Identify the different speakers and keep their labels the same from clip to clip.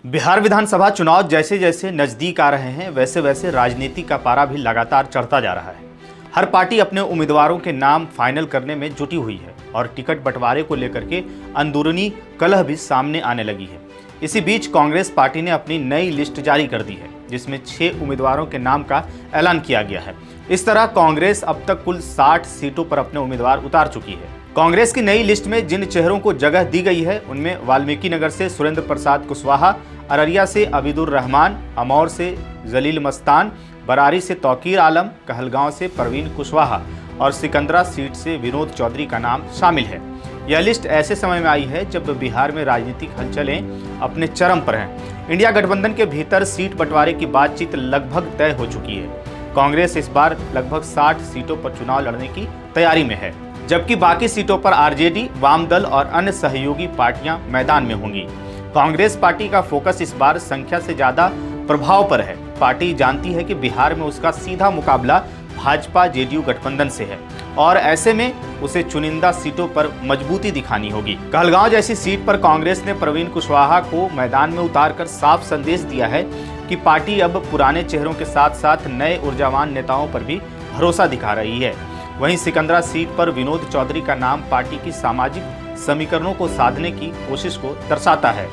Speaker 1: बिहार विधानसभा चुनाव जैसे जैसे नजदीक आ रहे हैं वैसे वैसे राजनीति का पारा भी लगातार चढ़ता जा रहा है। हर पार्टी अपने उम्मीदवारों के नाम फाइनल करने में जुटी हुई है और टिकट बंटवारे को लेकर के अंदरूनी कलह भी सामने आने लगी है। इसी बीच कांग्रेस पार्टी ने अपनी नई लिस्ट जारी कर दी है, जिसमें 6 उम्मीदवारों के नाम का ऐलान किया गया है। इस तरह कांग्रेस अब तक कुल 60 सीटों पर अपने उम्मीदवार उतार चुकी है। कांग्रेस की नई लिस्ट में जिन चेहरों को जगह दी गई है उनमें वाल्मीकि नगर से सुरेंद्र प्रसाद कुशवाहा, अररिया से अबीदुर रहमान, अमौर से जलील मस्तान, बरारी से तौकीर आलम, कहलगांव से परवीन कुशवाहा और सिकंदरा सीट से विनोद चौधरी का नाम शामिल है। यह लिस्ट ऐसे समय में आई है जब बिहार में राजनीतिक हलचलें अपने चरम पर हैं। इंडिया गठबंधन के भीतर सीट बंटवारे की बातचीत लगभग तय हो चुकी है। कांग्रेस इस बार लगभग 60 सीटों पर चुनाव लड़ने की तैयारी में है, जबकि बाकी सीटों पर आरजेडी, वाम दल और अन्य सहयोगी पार्टियां मैदान में होंगी। कांग्रेस पार्टी का फोकस इस बार संख्या से ज्यादा प्रभाव पर है। पार्टी जानती है कि बिहार में उसका सीधा मुकाबला भाजपा जेडीयू गठबंधन से है और ऐसे में उसे चुनिंदा सीटों पर मजबूती दिखानी होगी। कहलगांव जैसी सीट पर कांग्रेस ने परवीन कुशवाहा को मैदान में उतारकर साफ संदेश दिया है कि पार्टी अब पुराने चेहरों के साथ साथ नए ऊर्जावान नेताओं पर भी भरोसा दिखा रही है। वहीं सिकंदरा सीट पर विनोद चौधरी का नाम पार्टी की सामाजिक समीकरणों को साधने की कोशिश को दर्शाता है।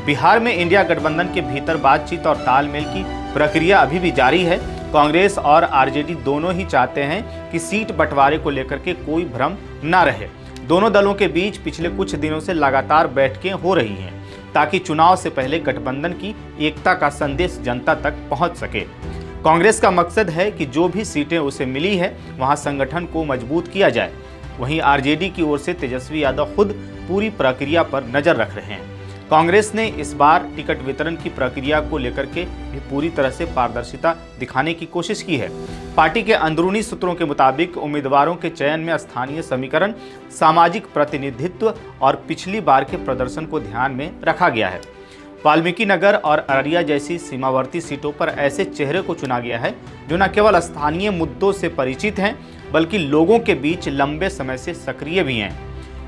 Speaker 1: बिहार में इंडिया गठबंधन के भीतर बातचीत और तालमेल की प्रक्रिया अभी भी जारी है। कांग्रेस और आरजेडी दोनों ही चाहते हैं कि सीट बंटवारे को लेकर के कोई भ्रम न रहे। दोनों दलों के बीच पिछले कुछ दिनों से लगातार बैठकें हो रही हैं ताकि चुनाव से पहले गठबंधन की एकता का संदेश जनता तक पहुंच सके। कांग्रेस का मकसद है कि जो भी सीटें उसे मिली है वहां संगठन को मजबूत किया जाए। वहीं आरजेडी की ओर से तेजस्वी यादव खुद पूरी प्रक्रिया पर नजर रख रहे हैं। कांग्रेस ने इस बार टिकट वितरण की प्रक्रिया को लेकर के भी पूरी तरह से पारदर्शिता दिखाने की कोशिश की है। पार्टी के अंदरूनी सूत्रों के मुताबिक उम्मीदवारों के चयन में स्थानीय समीकरण, सामाजिक प्रतिनिधित्व और पिछली बार के प्रदर्शन को ध्यान में रखा गया है। वाल्मीकि नगर और अररिया जैसी सीमावर्ती सीटों पर ऐसे चेहरे को चुना गया है जो न केवल स्थानीय मुद्दों से परिचित हैं बल्कि लोगों के बीच लंबे समय से सक्रिय भी हैं।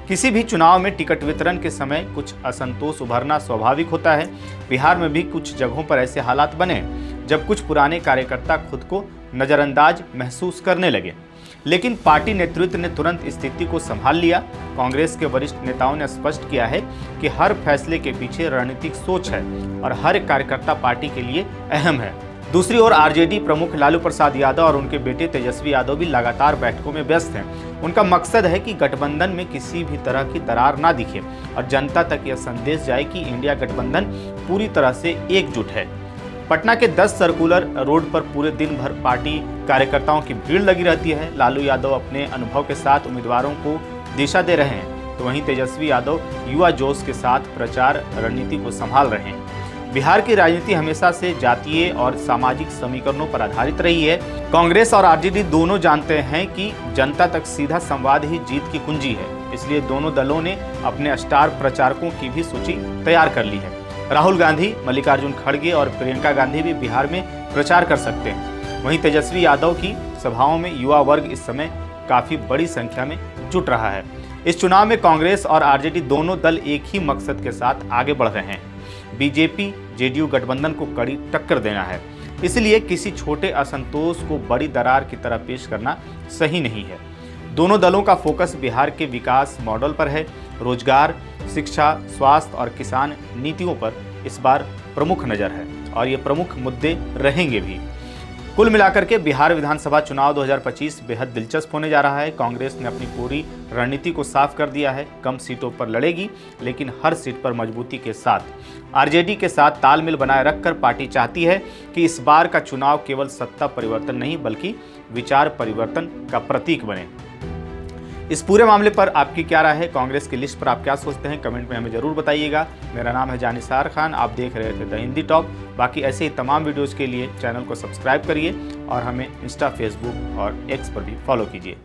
Speaker 1: किसी भी चुनाव में टिकट वितरण के समय कुछ असंतोष उभरना स्वाभाविक होता है। बिहार में भी कुछ जगहों पर ऐसे हालात बने जब कुछ पुराने कार्यकर्ता खुद को नज़रअंदाज महसूस करने लगे, लेकिन पार्टी नेतृत्व ने तुरंत स्थिति को संभाल लिया। कांग्रेस के वरिष्ठ नेताओं ने स्पष्ट किया है कि हर फैसले के पीछे रणनीतिक सोच है और हर कार्यकर्ता पार्टी के लिए अहम है। दूसरी ओर आरजेडी प्रमुख लालू प्रसाद यादव और उनके बेटे तेजस्वी यादव भी लगातार बैठकों में व्यस्त हैं। उनका मकसद है कि गठबंधन में किसी भी तरह की दरार ना दिखे और जनता तक यह संदेश जाए कि इंडिया गठबंधन पूरी तरह से एकजुट है। पटना के 10 सर्कुलर रोड पर पूरे दिन भर पार्टी कार्यकर्ताओं की भीड़ लगी रहती है। लालू यादव अपने अनुभव के साथ उम्मीदवारों को दिशा दे रहे हैं, तो वहीं तेजस्वी यादव युवा जोश के साथ प्रचार रणनीति को संभाल रहे हैं। बिहार की राजनीति हमेशा से जातीय और सामाजिक समीकरणों पर आधारित रही है। कांग्रेस और आरजेडी दोनों जानते हैं कि जनता तक सीधा संवाद ही जीत की कुंजी है, इसलिए दोनों दलों ने अपने स्टार प्रचारकों की भी सूची तैयार कर ली है। राहुल गांधी, मल्लिकार्जुन खड़गे और प्रियंका गांधी भी बिहार में प्रचार कर सकते हैं। वहीं तेजस्वी यादव की सभाओं में युवा वर्ग इस समय काफी बड़ी संख्या में जुट रहा है। इस चुनाव में कांग्रेस और आरजेडी दोनों दल एक ही मकसद के साथ आगे बढ़ रहे हैं। बीजेपी जेडीयू गठबंधन को कड़ी टक्कर देना है, इसलिए किसी छोटे असंतोष को बड़ी दरार की तरह पेश करना सही नहीं है। दोनों दलों का फोकस बिहार के विकास मॉडल पर है। रोजगार, शिक्षा, स्वास्थ्य और किसान नीतियों पर इस बार प्रमुख नजर है और ये प्रमुख मुद्दे रहेंगे भी। कुल मिलाकर के बिहार विधानसभा चुनाव 2025 बेहद दिलचस्प होने जा रहा है। कांग्रेस ने अपनी पूरी रणनीति को साफ कर दिया है। कम सीटों पर लड़ेगी, लेकिन हर सीट पर मजबूती के साथ। आरजेडी के साथ तालमेल बनाए रखकर पार्टी चाहती है कि इस बार का चुनाव केवल सत्ता परिवर्तन नहीं बल्कि विचार परिवर्तन का प्रतीक बने। इस पूरे मामले पर आपकी क्या राय है? कांग्रेस की लिस्ट पर आप क्या सोचते हैं? कमेंट में हमें जरूर बताइएगा। मेरा नाम है जानिसार खान, आप देख रहे थे द हिंदी टॉक। बाकी ऐसे ही तमाम वीडियोज़ के लिए चैनल को सब्सक्राइब करिए और हमें इंस्टा, फेसबुक और एक्स पर भी फॉलो कीजिए।